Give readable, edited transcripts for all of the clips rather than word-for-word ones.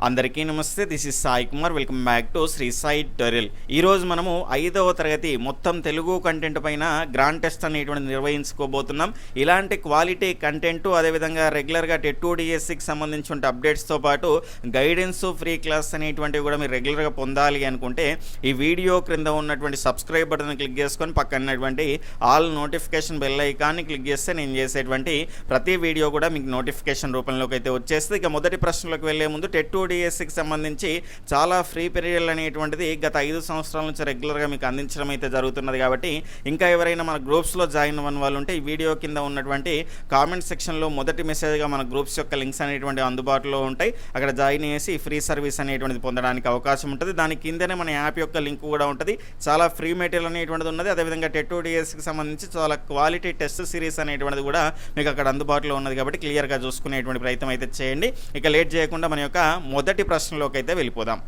అందరికీ నమస్తే. This is Sai Kumar. Welcome back to Sri Sai tutorial. ఈరోజు మనము 5వ తరగతి మొత్తం తెలుగు కంటెంట్ పైన గ్రాండ్ టెస్ట్ అనేటువంటి నిర్వహించుకోబోతున్నాం. ఇలాంటి క్వాలిటీ కంటెంట్ అదేవిధంగా రెగ్యులర్గా టెట్ డిఎస్సికి సంబంధించిన అప్డేట్స్తో పాటు గైడెన్స్ ఫ్రీ క్లాస్ అనేటువంటివి కూడా మీరు రెగ్యులర్గా పొందాలి అనుకుంటే ఈ వీడియో క్రింద ఉన్నటువంటి సబ్స్క్రైబ్ బటన్ క్లిక్ చేసుకొని పక్కనటువంటి ఆల్ నోటిఫికేషన్ బెల్ ఐకాన్ని క్లిక్ చేస్తే నేను చేసేటువంటి ప్రతి వీడియో కూడా మీకు నోటిఫికేషన్ రూపంలోకి అయితే వచ్చేస్తుంది. ఇక మొదటి ప్రశ్నలోకి వెళ్లే ముందు టెట్ డిఎస్సికి సంబంధించి చాలా ఫ్రీ పీరియడ్ అనేటువంటిది గత 5 సంవత్సరాల నుంచి రెగ్యులర్గా మీకు అందించడం అయితే జరుగుతున్నది. కాబట్టి ఇంకా ఎవరైనా మన గ్రూప్స్లో జాయిన్ అవ్వని వాళ్ళు ఉంటే ఈ వీడియో కింద ఉన్నటువంటి కామెంట్ సెక్షన్లో మొదటి మెసేజ్గా మన గ్రూప్స్ యొక్క లింక్స్ అనేటువంటి అందుబాటులో ఉంటాయి. అక్కడ జాయిన్ చేసి ఫ్రీ సర్వీస్ అనేటువంటిది పొందడానికి అవకాశం ఉంటుంది. దాని కిందనే మన యాప్ యొక్క లింక్ కూడా ఉంటుంది. చాలా ఫ్రీ మెటీరియల్ అనేటువంటిది ఉన్నది. అదేవిధంగా టెట్ డిఎస్సికి సంబంధించి చాలా క్వాలిటీ టెస్ట్ సిరీస్ అనేటువంటిది కూడా మీకు అక్కడ అందుబాటులో ఉన్నది. కాబట్టి క్లియర్గా చూసుకునేటువంటి ప్రయత్నం అయితే చేయండి. ఇక లేట్ చేయకుండా మన యొక్క మొదటి ప్రశ్నలోకి అయితే వెళ్ళిపోదాం.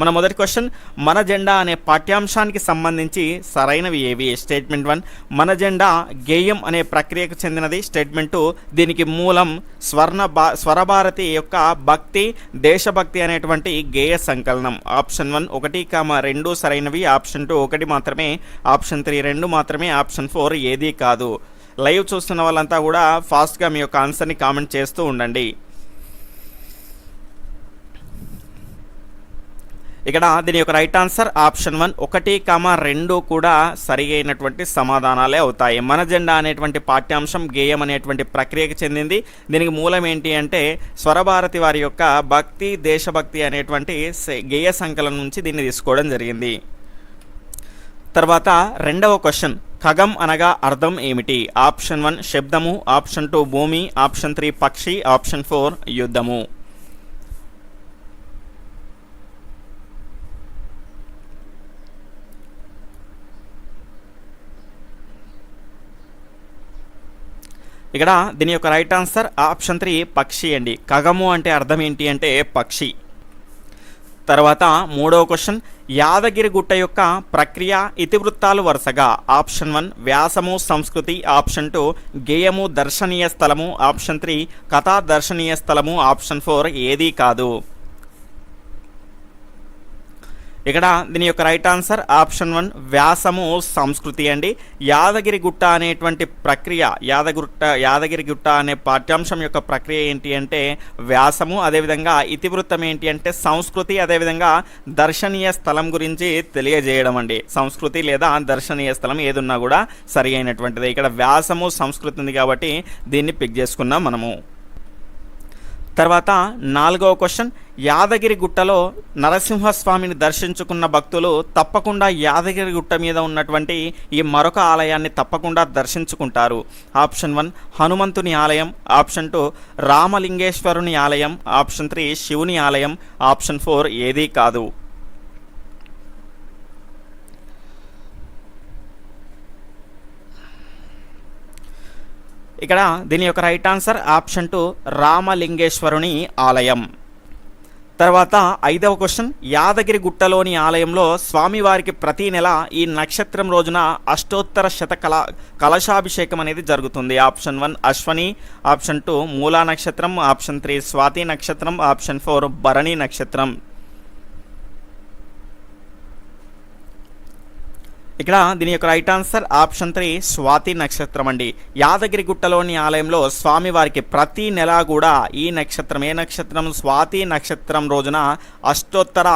మన మొదటి క్వశ్చన్, మన జెండా అనే పాఠ్యాంశానికి సంబంధించి సరైనవి ఏవి? స్టేట్మెంట్ 1, మన జెండా గేయం అనే ప్రక్రియకు చెందినది. స్టేట్మెంట్ 2, దీనికి మూలం స్వరభారతి యొక్క భక్తి దేశభక్తి అనేటువంటి గేయ సంకలనం. ఆప్షన్ 1 1, 2 సరైనవి. ఆప్షన్ 2 1 మాత్రమే. ఆప్షన్ 3 2 మాత్రమే. ఆప్షన్ 4 ఏదీ కాదు. లైవ్ చూస్తున్న వాళ్ళంతా కూడా ఫాస్ట్గా మీ యొక్క ఆన్సర్ని కామెంట్ చేస్తూ ఉండండి. ఇక్కడ దీని యొక్క రైట్ ఆన్సర్ ఆప్షన్ 1 1, 2 కూడా సరి అయినటువంటి సమాధానాలే అవుతాయి. మన జెండా అనేటువంటి పాఠ్యాంశం గేయం అనేటువంటి ప్రక్రియకు చెందింది. దీనికి మూలం ఏంటి అంటే స్వరభారతి వారి యొక్క భక్తి దేశభక్తి అనేటువంటి గేయ సంకలనం నుంచి దీన్ని తీసుకోవడం జరిగింది. తర్వాత రెండవ క్వశ్చన్, ఖగం అనగా అర్థం ఏమిటి? ఆప్షన్ 1 శబ్దము. ఆప్షన్ 2 భూమి. ఆప్షన్ 3 పక్షి. ఆప్షన్ 4 యుద్ధము. ఇక్కడ దీని యొక్క రైట్ ఆన్సర్ ఆప్షన్ 3 పక్షి అండి. ఖగము అంటే అర్థం ఏంటి అంటే పక్షి. తర్వాత మూడవ క్వశ్చన్, యాదగిరి గుట్ట యొక్క ప్రక్రియ ఇతివృత్తాలు వరుసగా. ఆప్షన్ 1 వ్యాసము సంస్కృతి. ఆప్షన్ 2 గేయము దర్శనీయ స్థలము. ఆప్షన్ 3 కథా దర్శనీయ స్థలము. ఆప్షన్ 4 ఏదీ కాదు. ఇక్కడ దీని యొక్క రైట్ ఆన్సర్ ఆప్షన్ 1 వ్యాసము సంస్కృతి అండి. యాదగిరి గుట్ట అనేటువంటి ప్రక్రియ యాదగిరి గుట్ట అనే పాఠ్యాంశం యొక్క ప్రక్రియ ఏంటి అంటే వ్యాసము. అదేవిధంగా ఇతివృత్తం ఏంటి అంటే సంస్కృతి. అదేవిధంగా దర్శనీయ స్థలం గురించి తెలియజేయడం అండి. సంస్కృతి లేదా దర్శనీయ స్థలం ఏదున్నా కూడా సరి అయినటువంటిది. ఇక్కడ వ్యాసము సంస్కృతి ఉంది కాబట్టి దీన్ని పిక్ చేసుకున్నాం మనము. తర్వాత నాలుగవ క్వశ్చన్, యాదగిరి గుట్టలో నరసింహస్వామిని దర్శించుకున్న భక్తులు తప్పకుండా యాదగిరి గుట్ట మీద ఉన్నటువంటి ఈ మరొక ఆలయాన్ని తప్పకుండా దర్శించుకుంటారు. ఆప్షన్ 1 హనుమంతుని ఆలయం. ఆప్షన్ 2 రామలింగేశ్వరుని ఆలయం. ఆప్షన్ 3 శివుని ఆలయం. ఆప్షన్ 4 ఏదీ కాదు. ఇక్కడ దీని యొక్క రైట్ ఆన్సర్ ఆప్షన్ 2 రామలింగేశ్వరుని ఆలయం. తర్వాత ఐదవ క్వశ్చన్, యాదగిరి గుట్టలోని ఆలయంలో స్వామివారికి ప్రతి నెల ఈ నక్షత్రం రోజున అష్టోత్తర కలశాభిషేకం అనేది జరుగుతుంది. ఆప్షన్ 1 అశ్వని. ఆప్షన్ 2 మూలా నక్షత్రం. ఆప్షన్ 3 స్వాతి నక్షత్రం. ఆప్షన్ 4 భరణి నక్షత్రం. ఇక్కడ దీని యొక్క రైట్ ఆన్సర్ ఆప్షన్ 3 స్వాతి నక్షత్రం అండి. యాదగిరి గుట్టలోని ఆలయంలో స్వామివారికి ప్రతి నెల కూడా ఈ నక్షత్రం ఏ నక్షత్రం స్వాతి నక్షత్రం రోజున అష్టోత్తర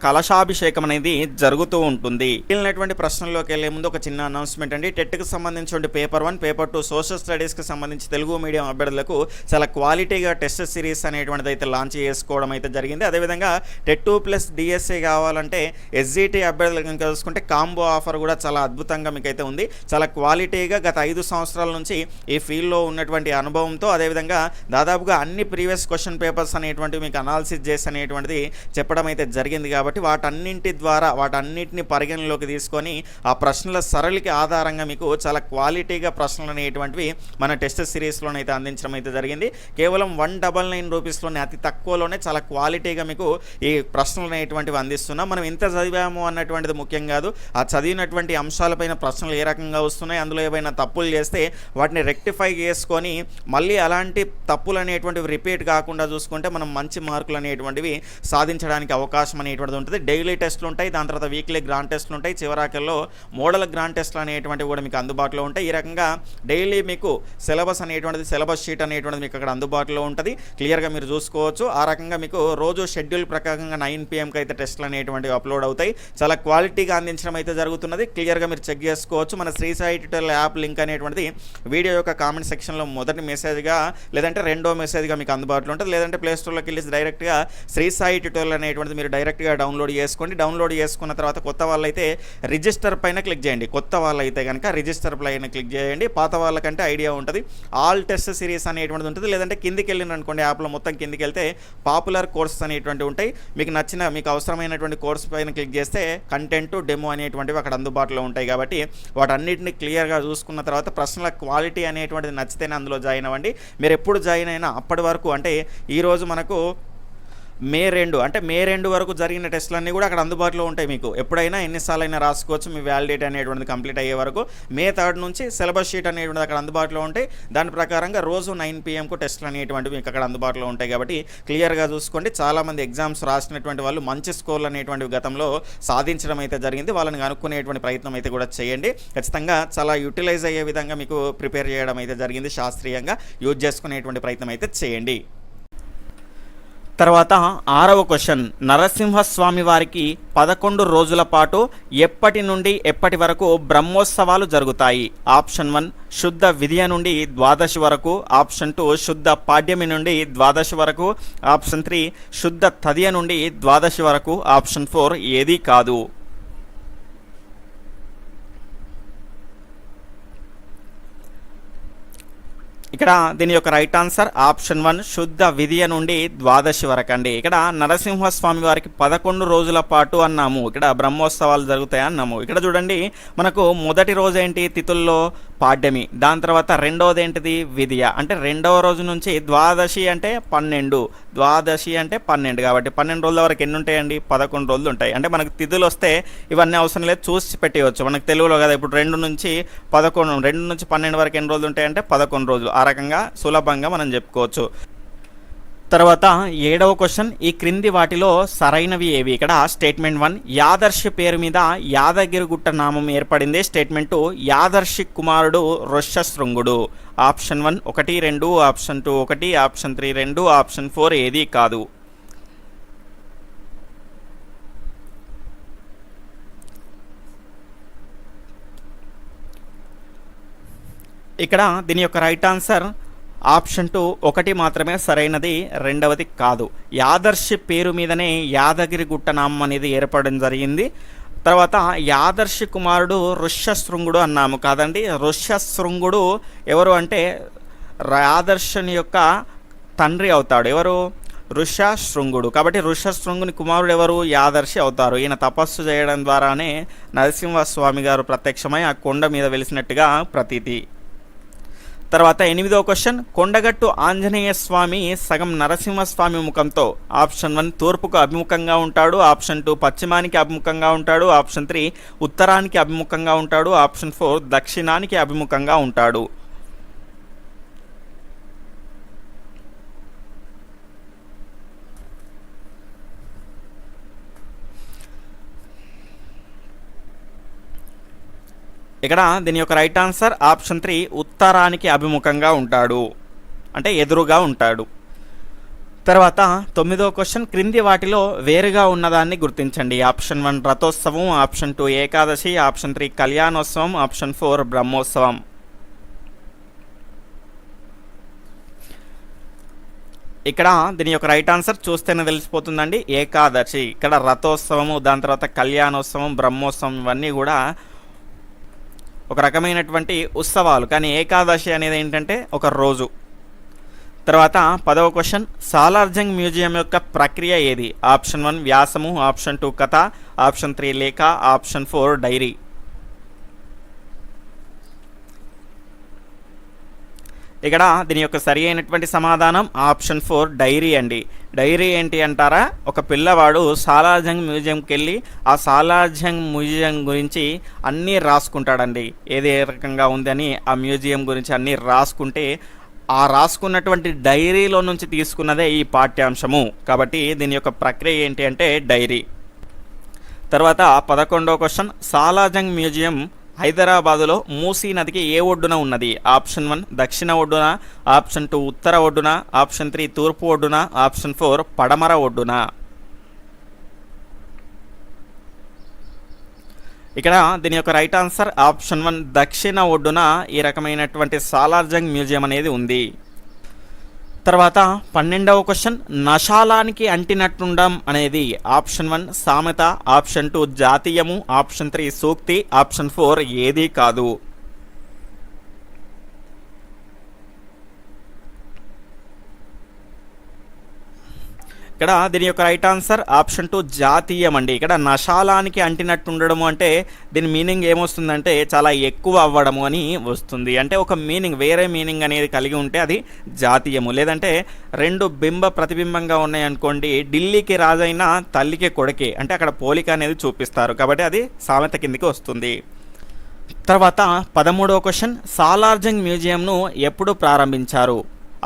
కలశాభిషేకం అనేది జరుగుతూ ఉంటుంది. మిగిలినటువంటి ప్రశ్నల్లోకి వెళ్లే ముందు ఒక చిన్న అనౌన్స్మెంట్ అండి. టెట్కి సంబంధించిన పేపర్ 1 పేపర్ 2 సోషల్ స్టడీస్కి సంబంధించి తెలుగు మీడియం అభ్యర్థులకు చాలా క్వాలిటీగా టెస్ట్ సిరీస్ అనేటువంటిది అయితే లాంచ్ చేసుకోవడం అయితే జరిగింది. అదేవిధంగా టెట్ 2+ డిఎస్సి కావాలంటే ఎస్జిటి అభ్యర్థులకు కనుక చూసుకుంటే కాంబో ఆఫర్ కూడా చాలా అద్భుతంగా మీకైతే ఉంది. చాలా క్వాలిటీగా గత 5 సంవత్సరాల నుంచి ఈ ఫీల్డ్లో ఉన్నటువంటి అనుభవంతో అదేవిధంగా దాదాపుగా అన్ని ప్రీవియస్ క్వశ్చన్ పేపర్స్ అనేటువంటివి మీకు అనాలిసిస్ చేసి అనేటువంటిది చెప్పడం అయితే జరిగింది. కాబట్టి వాటన్నిటిని పరిగణలోకి తీసుకొని ఆ ప్రశ్నల సరళికి ఆధారంగా మీకు చాలా క్వాలిటీగా ప్రశ్నలు అనేటువంటివి మన టెస్ట్ సిరీస్లోనైతే అందించడం అయితే జరిగింది. కేవలం 199 రూపీస్లోనే అతి తక్కువలోనే చాలా క్వాలిటీగా మీకు ఈ ప్రశ్నలు అనేటువంటివి అందిస్తున్నాం. మనం ఎంత చదివాము అన్నటువంటిది ముఖ్యం కాదు, ఆ చదివినటువంటి ఇచ్చినటువంటి అంశాలపైన ప్రశ్నలు ఏ రకంగా వస్తున్నాయి, అందులో ఏవైనా తప్పులు చేస్తే వాటిని రెక్టిఫై చేసుకొని మళ్ళీ అలాంటి తప్పులు అనేటువంటివి రిపీట్ కాకుండా చూసుకుంటే మనం మంచి మార్కులు అనేటువంటివి సాధించడానికి అవకాశం అనేటువంటిది ఉంటుంది. డైలీ టెస్టులు ఉంటాయి, దాని తర్వాత వీక్లీ గ్రాండ్ టెస్టులు ఉంటాయి, చివరాకల్లో మోడల్ గ్రాండ్ టెస్టులు అనేటువంటివి కూడా మీకు అందుబాటులో ఉంటాయి. ఈ రకంగా డైలీ మీకు సిలబస్ అనేటువంటిది, సిలబస్ షీట్ అనేటువంటిది మీకు అక్కడ అందుబాటులో ఉంటుంది. క్లియర్గా మీరు చూసుకోవచ్చు. ఆ రకంగా మీకు రోజు షెడ్యూల్ ప్రకారంగా 9 PM అయితే టెస్టులు అనేటువంటివి అప్లోడ్ అవుతాయి. చాలా క్వాలిటీగా అందించడం అయితే జరుగుతున్నది. క్లియర్గా మీరు చెక్ చేసుకోవచ్చు. మన Sri Sai tutorial app link అనేటువంటిది వీడియో యొక్క కామెంట్ సెక్షన్లో మొదటి మెసేజ్గా లేదంటే రెండో మెసేజ్గా మీకు అందుబాటులో ఉంటుంది. లేదంటే ప్లేస్టోర్లోకి వెళ్ళి డైరెక్ట్గా శ్రీ సాయి ట్యుటోరియల్ అనేటువంటిది మీరు డైరెక్ట్గా డౌన్లోడ్ చేసుకోండి. డౌన్లోడ్ చేసుకున్న తర్వాత కొత్త వాళ్ళైతే రిజిస్టర్ పైన క్లిక్ చేయండి. కొత్త వాళ్ళైతే కనుక రిజిస్టర్ పైన క్లిక్ చేయండి. పాత వాళ్ళకంటే ఐడియా ఉంటుంది. ఆల్ టెస్ట్ సిరీస్ అనేటువంటిది ఉంటుంది. లేదంటే కిందికి వెళ్ళిన అనుకోండి, యాప్లో మొత్తం కిందికి వెళ్తే పాపులర్ కోర్సెస్ అనేటువంటివి ఉంటాయి. మీకు నచ్చిన, మీకు అవసరమైనటువంటి కోర్స్ పైన క్లిక్ చేస్తే కంటెంట్, డెమో అనేటువంటివి అక్కడ అందుబాటులో ఉంటాయి. కాబట్టి వాటన్నిటిని క్లియర్గా చూసుకున్న తర్వాత ప్రశ్నల క్వాలిటీ అనేటువంటిది నచ్చితేనే అందులో జాయిన్ అవ్వండి. మీరు ఎప్పుడు జాయిన్ అయినా అప్పటి వరకు, అంటే ఈరోజు మనకు మే 2 వరకు జరిగిన టెస్టులన్నీ కూడా అక్కడ అందుబాటులో ఉంటాయి. మీకు ఎప్పుడైనా ఎన్నిసార్లు అయినా రాసుకోవచ్చు. మీ వ్యాలిడేట్ అనేటువంటిది కంప్లీట్ అయ్యే వరకు మే 3 నుంచి సిలబస్ షీట్ అనేటువంటిది అక్కడ అందుబాటులో ఉంటాయి. దాని ప్రకారంగా రోజు 9 PMకు టెస్టులు అనేటువంటివి మీకు అక్కడ అందుబాటులో ఉంటాయి. కాబట్టి క్లియర్గా చూసుకోండి. చాలామంది ఎగ్జామ్స్ రాసినటువంటి వాళ్ళు మంచి స్కోర్లు అనేటువంటివి గతంలో సాధించడం అయితే జరిగింది. వాళ్ళని కనుక్కునేటువంటి ప్రయత్నం అయితే కూడా చేయండి. ఖచ్చితంగా చాలా యూటిలైజ్ అయ్యే విధంగా మీకు ప్రిపేర్ చేయడం అయితే జరిగింది. శాస్త్రీయంగా యూజ్ చేసుకునేటువంటి ప్రయత్నం అయితే చేయండి. తర్వాత 6వ క్వశ్చన్, నరసింహస్వామి వారికి 11 రోజుల పాటు ఎప్పటి నుండి ఎప్పటి వరకు బ్రహ్మోత్సవాలు జరుగుతాయి? ఆప్షన్ 1 శుద్ధ విద్య నుండి ద్వాదశి వరకు, ఆప్షన్ 2 శుద్ధ పాడ్యమి నుండి ద్వాదశి వరకు, ఆప్షన్ 3 శుద్ధ తదియ నుండి ద్వాదశి వరకు, ఆప్షన్ 4 ఏదీ కాదు. ఇక్కడ దీని యొక్క రైట్ ఆన్సర్ ఆప్షన్ 1 శుద్ధ విద్య నుండి ద్వాదశి వరకు అండి. ఇక్కడ నరసింహస్వామి వారికి 11 రోజుల పాటు అన్నాము, ఇక్కడ బ్రహ్మోత్సవాలు జరుగుతాయి అన్నాము. ఇక్కడ చూడండి, మనకు మొదటి రోజు ఏంటి, తిథుల్లో పాడ్యమి, దాని తర్వాత రెండవది ఏంటిది విద్య, అంటే రెండవ రోజు నుంచి ద్వాదశి అంటే 12, ద్వాదశి అంటే 12, కాబట్టి 12 రోజుల వరకు ఎన్ని ఉంటాయండి, 11 రోజులు ఉంటాయి. అంటే మనకు తిథులు వస్తే ఇవన్నీ అవసరం లేదు, చూసి పెట్టేయచ్చు. మనకు తెలుగులో కదా, ఇప్పుడు 2 నుంచి 12 వరకు ఎన్ని రోజులు ఉంటాయంటే 11 రోజులు. ఆ రకంగా సులభంగా మనం చెప్పుకోవచ్చు. తర్వాత 7వ క్వశ్చన్, ఈ క్రింది వాటిలో సరైనవి ఏవి? ఇక్కడ స్టేట్మెంట్ 1 యాదర్శి పేరు మీద యాదగిరిగుట్ట నామం ఏర్పడింది. స్టేట్మెంట్ 2 యాదర్శి కుమారుడు ఋష్యశృంగుడు. ఆప్షన్ 1 1, 2, ఆప్షన్ 2 1, ఆప్షన్ 3 2, ఆప్షన్ 4 ఏది కాదు. ఇక్కడ దీని యొక్క రైట్ ఆన్సర్ ఆప్షన్ 2 1 మాత్రమే సరైనది, రెండవది కాదు. యాదర్శి పేరు మీదనే యాదగిరిగుట్ట నామం అనేది ఏర్పడడం జరిగింది. తర్వాత యాదర్శి కుమారుడు ఋష్యశృంగుడు అన్నాము కాదండి. ఋష్యశృంగుడు ఎవరు అంటే యాదర్శుని యొక్క తండ్రి అవుతాడు. ఎవరు? ఋష్యశృంగుడు. కాబట్టి ఋష్యశృంగుని కుమారుడు ఎవరు? యాదర్శి అవుతారు. ఈయన తపస్సు చేయడం ద్వారానే నరసింహస్వామి గారు ప్రత్యక్షమై ఆ కొండ మీద వెలిసినట్టుగా ప్రతీతి. తర్వాత 8వ క్వశ్చన్, కొండగట్టు ఆంజనేయ స్వామి సగం నరసింహస్వామి ముఖంతో. ఆప్షన్ 1 తూర్పుకు అభిముఖంగా ఉంటాడు, ఆప్షన్ 2 పశ్చిమానికి అభిముఖంగా ఉంటాడు, ఆప్షన్ 3 ఉత్తరానికి అభిముఖంగా ఉంటాడు, ఆప్షన్ 4 దక్షిణానికి అభిముఖంగా ఉంటాడు. ఇక్కడ దీని యొక్క రైట్ ఆన్సర్ ఆప్షన్ 3 ఉత్తరానికి అభిముఖంగా ఉంటాడు, అంటే ఎదురుగా ఉంటాడు. తర్వాత 9వ క్వశ్చన్, క్రింది వాటిలో వేరుగా ఉన్నదాన్ని గుర్తించండి. ఆప్షన్ 1 రథోత్సవం, ఆప్షన్ 2 ఏకాదశి, ఆప్షన్ 3 కళ్యాణోత్సవం, ఆప్షన్ 4 బ్రహ్మోత్సవం. ఇక్కడ దీని యొక్క రైట్ ఆన్సర్ చూస్తేనే తెలిసిపోతుందండి, ఏకాదశి. ఇక్కడ రథోత్సవము, దాని తర్వాత కళ్యాణోత్సవం, బ్రహ్మోత్సవం ఇవన్నీ కూడా ఒక రకమైనటువంటి ఉత్సవాలు. కానీ ఏకాదశి అనేది ఏంటంటే ఒక రోజు. తర్వాత 10వ క్వశ్చన్, సాలార్జంగ్ మ్యూజియం యొక్క ప్రక్రియ ఏది? ఆప్షన్ 1 వ్యాసము, ఆప్షన్ 2 కథ, ఆప్షన్ 3 లేఖ, ఆప్షన్ 4 డైరీ. ఇక్కడ దీని యొక్క సరి అయినటువంటి సమాధానం ఆప్షన్ 4 డైరీ అండి. డైరీ ఏంటి అంటారా, ఒక పిల్లవాడు సాలార్జంగ్ మ్యూజియంకి వెళ్ళి ఆ సాలార్జంగ్ మ్యూజియం గురించి అన్నీ రాసుకుంటాడండి. ఏది ఏ రకంగా ఉందని ఆ మ్యూజియం గురించి అన్నీ రాసుకుంటే ఆ రాసుకున్నటువంటి డైరీలో నుంచి తీసుకున్నదే ఈ పాఠ్యాంశము. కాబట్టి దీని యొక్క ప్రక్రియ ఏంటి అంటే డైరీ. తర్వాత 11వ క్వశ్చన్, సాలార్జంగ్ మ్యూజియం హైదరాబాదులో మూసీ నదికి ఏ ఒడ్డున ఉన్నది? ఆప్షన్ 1 దక్షిణ ఒడ్డున, ఆప్షన్ 2 ఉత్తర ఒడ్డున, ఆప్షన్ 3 తూర్పు ఒడ్డున, ఆప్షన్ 4 పడమర ఒడ్డున. ఇక్కడ దీని యొక్క రైట్ ఆన్సర్ ఆప్షన్ 1 దక్షిణ ఒడ్డున ఈ రకమైనటువంటి సాలార్జంగ్ మ్యూజియం అనేది ఉంది. తర్వాత 12వ క్వశ్చన్, నషాలానికి అంటినట్టుండం అనేది ఆప్షన్ 1 సామెత, ఆప్షన్ 2 జాతీయము, ఆప్షన్ 3 సూక్తి, ఆప్షన్ 4 ఏదీ కాదు. ఇక్కడ దీని యొక్క రైట్ ఆన్సర్ ఆప్షన్ 2 జాతీయం అండి. ఇక్కడ నషాలానికి అంటినట్టు ఉండడము అంటే దీని మీనింగ్ ఏమొస్తుందంటే చాలా ఎక్కువ అవ్వడము అని వస్తుంది. అంటే ఒక మీనింగ్ వేరే మీనింగ్ అనేది కలిగి ఉంటే అది జాతీయము. లేదంటే రెండు ప్రతిబింబంగా ఉన్నాయి అనుకోండి, ఢిల్లీకి రాజైన తల్లికి కొడుకే అంటే అక్కడ పోలిక అనేది చూపిస్తారు. కాబట్టి అది సామెత కిందికి వస్తుంది. తర్వాత 13వ క్వశ్చన్, సాలార్జంగ్ మ్యూజియంను ఎప్పుడు ప్రారంభించారు?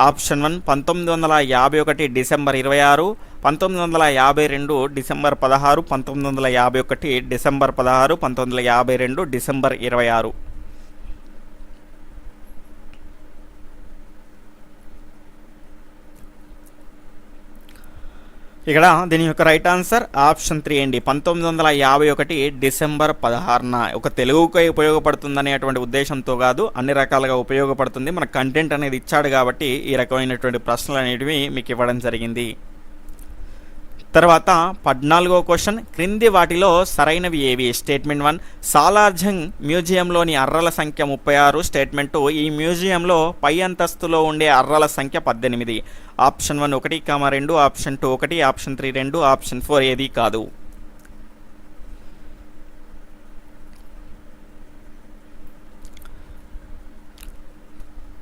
Option 1 1951 December 26, 1952 December 16, 1951 December 16, 1952 December 26. ఇక్కడ దీని యొక్క రైట్ ఆన్సర్ ఆప్షన్ 3 అండి. 1951 డిసెంబర్ 16న. ఒక తెలుగుకి ఉపయోగపడుతుందనేటువంటి ఉద్దేశంతో కాదు, అన్ని రకాలుగా ఉపయోగపడుతుంది. మన కంటెంట్ అనేది ఇచ్చాడు కాబట్టి ఈ రకమైనటువంటి ప్రశ్నలు అనేటివి మీకు ఇవ్వడం జరిగింది. తర్వాత 14వ క్వశ్చన్, క్రింది వాటిలో సరైనవి ఏవి? స్టేట్మెంట్ 1 సాలార్జంగ్ మ్యూజియంలోని అర్రల సంఖ్య 36. స్టేట్మెంట్ 2 ఈ మ్యూజియంలో పై అంతస్తులో ఉండే అర్రల సంఖ్య 18. ఆప్షన్ 1 1, 2, ఆప్షన్ 2 1, ఆప్షన్ 3 2, ఆప్షన్ 4 ఏది కాదు.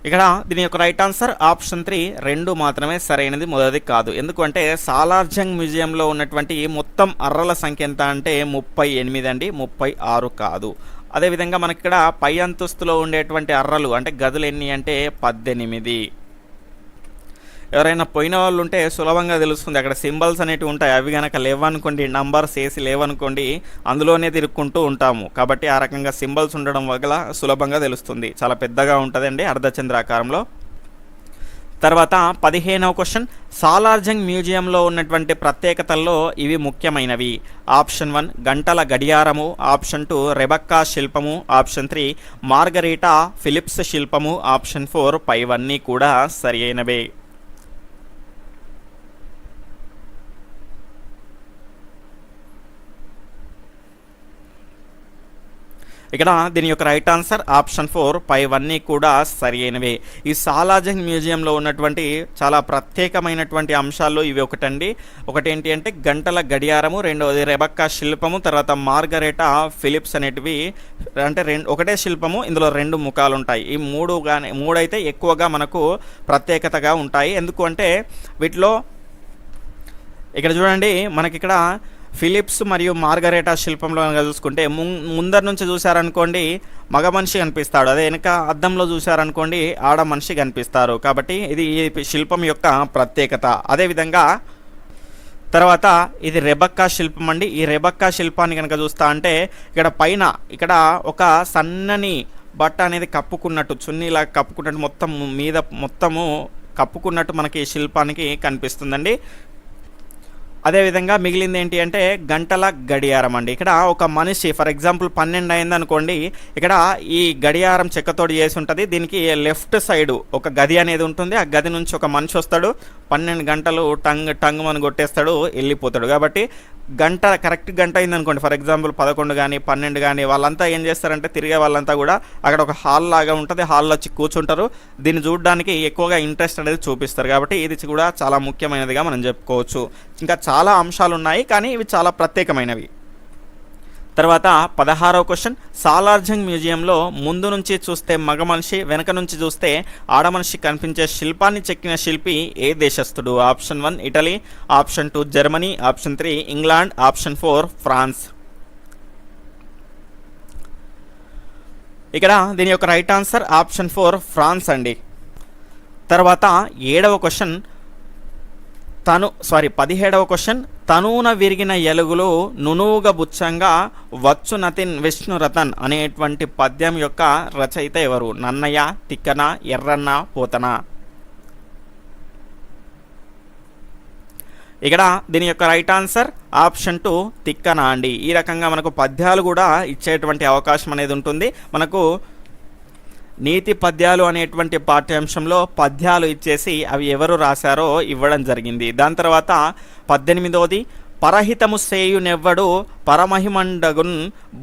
ఇక్కడ దీని యొక్క రైట్ ఆన్సర్ ఆప్షన్ 3 2 మాత్రమే సరైనది, మొదటిది కాదు. ఎందుకంటే సాలార్జంగ్ మ్యూజియంలో ఉన్నటువంటి మొత్తం అర్రల సంఖ్య ఎంత అంటే 38 అండి, 36 కాదు. అదేవిధంగా మనకి ఇక్కడ పై అంతస్తులో ఉండేటువంటి అర్రలు అంటే గదులు ఎన్ని అంటే 18. ఎవరైనా పోయిన వాళ్ళు ఉంటే సులభంగా తెలుస్తుంది. అక్కడ సింబల్స్ అనేవి ఉంటాయి, అవి కనుక లేవనుకోండి, నంబర్స్ వేసి లేవనుకోండి అందులోనే తిరుక్కుంటూ ఉంటాము. కాబట్టి ఆ రకంగా సింబల్స్ ఉండడం వల్ల సులభంగా తెలుస్తుంది. చాలా పెద్దగా ఉంటుందండి అర్ధచంద్రాకారంలో. తర్వాత 15వ క్వశ్చన్, సాలార్జంగ్ మ్యూజియంలో ఉన్నటువంటి ప్రత్యేకతల్లో ఇవి ముఖ్యమైనవి. ఆప్షన్ 1 గంటల గడియారము, ఆప్షన్ 2 రెబక్కా శిల్పము, ఆప్షన్ 3 మార్గరీటా ఫిలిప్స్ శిల్పము, ఆప్షన్ 4 పైవన్నీ కూడా సరి అయినవే. ఇక్కడ దీని యొక్క రైట్ ఆన్సర్ ఆప్షన్ 4 పైవన్నీ కూడా సరి అయినవే. ఈ సాలార్జంగ్ మ్యూజియంలో ఉన్నటువంటి చాలా ప్రత్యేకమైనటువంటి అంశాల్లో ఇవి ఒకటండి. ఒకటి ఏంటి అంటే గంటల గడియారము, రెండవది రెబక్కా శిల్పము, తర్వాత మార్గరేటా ఫిలిప్స్ అనేటివి. అంటే ఒకటే శిల్పము, ఇందులో 2 ముఖాలు ఉంటాయి. ఈ మూడు అయితే ఎక్కువగా మనకు ప్రత్యేకతగా ఉంటాయి. ఎందుకు అంటే వీటిలో ఇక్కడ చూడండి, మనకి ఇక్కడ ఫిలిప్స్ మరియు మార్గరేటా శిల్పంలో చూసుకుంటే ముందర నుంచి చూసారనుకోండి మగ మనిషి కనిపిస్తాడు, అదే వెనుక అద్దంలో చూసారనుకోండి ఆడ మనిషి కనిపిస్తారు. కాబట్టి ఇది ఈ శిల్పం యొక్క ప్రత్యేకత. అదేవిధంగా తర్వాత ఇది రెబక్కా శిల్పం అండి. ఈ రెబక్కా శిల్పాన్ని కనుక చూస్తా అంటే ఇక్కడ పైన ఇక్కడ ఒక సన్నని బట్ట అనేది కప్పుకున్నట్టు, చున్నీలా కప్పుకున్నట్టు మొత్తము కప్పుకున్నట్టు మనకి ఈ శిల్పానికి కనిపిస్తుందండి. అదేవిధంగా మిగిలింది ఏంటి అంటే గంటల గడియారం అండి. ఇక్కడ ఒక మనిషి ఫర్ ఎగ్జాంపుల్ 12 అయింది అనుకోండి, ఇక్కడ ఈ గడియారం చెక్కతోటి చేసి ఉంటుంది. దీనికి లెఫ్ట్ సైడ్ ఒక గది అనేది ఉంటుంది. ఆ గది నుంచి ఒక మనిషి వస్తాడు, 12 గంటలు టంగ్ అని కొట్టేస్తాడు, వెళ్ళిపోతాడు. కాబట్టి కరెక్ట్ గంట అయింది అనుకోండి, ఫర్ ఎగ్జాంపుల్ 11 కానీ 12 కానీ వాళ్ళంతా ఏం చేస్తారంటే తిరిగే వాళ్ళంతా కూడా అక్కడ ఒక హాల్ లాగా ఉంటుంది, హాల్లో వచ్చి కూర్చుంటారు. దీన్ని చూడడానికి ఎక్కువగా ఇంట్రెస్ట్ అనేది చూపిస్తారు. కాబట్టి ఇది కూడా చాలా ముఖ్యమైనదిగా మనం చెప్పుకోవచ్చు. ఇంకా చాలా అంశాలు ఉన్నాయి కానీ ఇవి చాలా ప్రత్యేకమైనవి. తర్వాత 16వ క్వశ్చన్, సాలార్జంగ్ మ్యూజియంలో ముందు నుంచి చూస్తే మగ మనిషి, వెనక నుంచి చూస్తే ఆడ మనిషి కనిపించే శిల్పాన్ని చెక్కిన శిల్పి ఏ దేశస్థుడు? Option 1 Italy, option 2 Germany, option 3 England, option 4 France. ఇక్కడ దీని యొక్క రైట్ ఆన్సర్ ఆప్షన్ 4 ఫ్రాన్స్ అండి. తర్వాత 7వ క్వశ్చన్ 17వ క్వశ్చన్, తనూన విరిగిన ఎలుగులు నునువుగా బుచ్చంగా వచ్చునతిన్ విష్ణురతన్ అనేటువంటి పద్యం యొక్క రచయిత ఎవరు? నన్నయ్య, తిక్కన, ఎర్రన్న, పోతన. ఇక్కడ దీని యొక్క రైట్ ఆన్సర్ ఆప్షన్ 2 తిక్కన అండి. ఈ రకంగా మనకు పద్యాలు కూడా ఇచ్చేటువంటి అవకాశం అనేది ఉంటుంది. మనకు నీతి పద్యాలు అనేటువంటి పాఠ్యాంశంలో పద్యాలు ఇచ్చేసి అవి ఎవరు రాశారో ఇవ్వడం జరిగింది. దాని తర్వాత 18వది, పరహితము సేయునెవ్వడు పరమహిమండగున్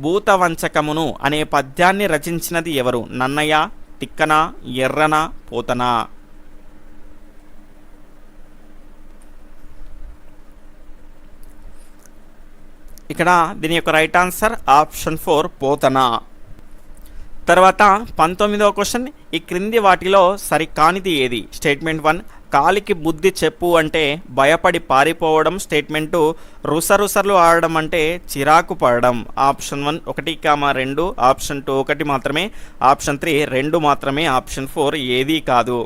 భూతవంచకమును అనే పద్యాన్ని రచించినది ఎవరు? నన్నయ్య, తిక్కన, ఎర్రన, పోతన. ఇక్కడ దీని యొక్క రైట్ ఆన్సర్ ఆప్షన్ 4 పోతన. తర్వాత 19వ క్వశ్చన్, ఈ క్రింది వాటిలో సరికానిది ఏది? స్టేట్మెంట్ 1 కాలికి బుద్ధి చెప్పు అంటే భయపడి పారిపోవడం. స్టేట్మెంట్ 2 రుసరుసలు ఆడడం అంటే చిరాకు పడడం. ఆప్షన్ 1 1, 2, ఆప్షన్ 2 1 మాత్రమే, ఆప్షన్ 3 2 మాత్రమే, ఆప్షన్ 4 ఏదీ కాదు.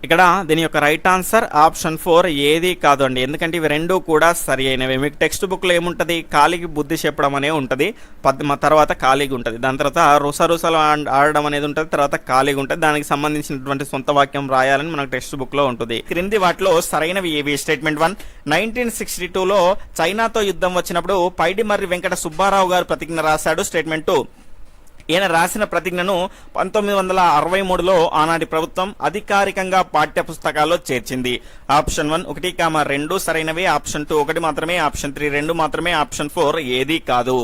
ఇక్కడ దీని యొక్క రైట్ ఆన్సర్ ఆప్షన్ 4 ఏది కాదు అండి. ఎందుకంటే ఇవి రెండు కూడా సరి అయినవి. మీకు టెక్స్ట్ బుక్లో ఏముంటుంది? కాలికి బుద్ధి చెప్పడం అనే ఉంటుంది, తర్వాత ఖాళీగా ఉంటుంది, దాని తర్వాత రుసరుసలు ఆడడం అనేది ఉంటుంది, తర్వాత ఖాళీగా ఉంటుంది. దానికి సంబంధించినటువంటి సొంత వాక్యం రాయాలని మనకు టెక్స్ట్ బుక్లో ఉంటుంది. క్రింది వాటిలో సరైనవి ఏవి? స్టేట్మెంట్ 1 1962లో చైనాతో యుద్ధం వచ్చినప్పుడు పైడిమర్రి వెంకట సుబ్బారావు గారు ప్రతిజ్ఞ రాశాడు. స్టేట్మెంట్ 2 ఈయన రాసిన ప్రతిజ్ఞను 1963లో ఆనాటి ప్రభుత్వం అధికారికంగా పాఠ్య పుస్తకాల్లో చేర్చింది. ఆప్షన్ 1 1, 2 సరైనవి, ఆప్షన్ 2 1 మాత్రమే, ఆప్షన్ 3 2 మాత్రమే, ఆప్షన్ 4 ఏదీ కాదు.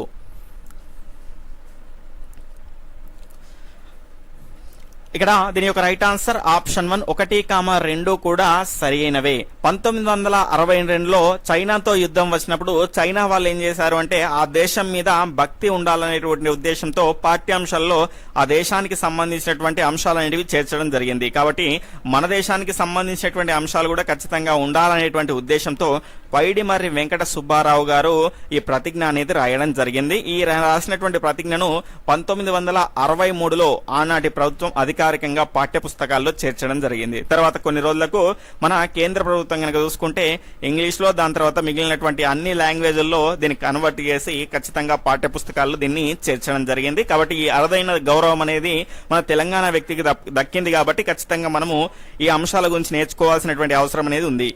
ఇక్కడ దీని యొక్క రైట్ ఆన్సర్ ఆప్షన్ 1 1, 2 కూడా సరి అయినవే. 1962లో చైనాతో యుద్ధం వచ్చినప్పుడు చైనా వాళ్ళు ఏం చేశారు అంటే ఆ దేశం మీద భక్తి ఉండాలనేటువంటి ఉద్దేశంతో పాఠ్యాంశాల్లో ఆ దేశానికి సంబంధించినటువంటి అంశాలనేటివి చేర్చడం జరిగింది. కాబట్టి మన దేశానికి సంబంధించినటువంటి అంశాలు కూడా ఖచ్చితంగా ఉండాలనేటువంటి ఉద్దేశంతో పైడిమర్రి వెంకట సుబ్బారావు గారు ఈ ప్రతిజ్ఞ అనేది రాయడం జరిగింది. ఈ రాసినటువంటి ప్రతిజ్ఞను 1963లో ఆనాటి ప్రభుత్వం అధికారికంగా పాఠ్య పుస్తకాల్లో చేర్చడం జరిగింది. తర్వాత కొన్ని రోజులకు మన కేంద్ర ప్రభుత్వం కనుక చూసుకుంటే ఇంగ్లీష్ లో, దాని తర్వాత మిగిలినటువంటి అన్ని లాంగ్వేజ్ల్లో దీన్ని కన్వర్ట్ చేసి ఖచ్చితంగా పాఠ్య పుస్తకాల్లో దీన్ని చేర్చడం జరిగింది. కాబట్టి ఈ అరుదైన గౌరవం అనేది మన తెలంగాణ వ్యక్తికి దక్కింది. కాబట్టి ఖచ్చితంగా మనము ఈ అంశాల గురించి నేర్చుకోవాల్సినటువంటి అవసరం అనేది ఉంది.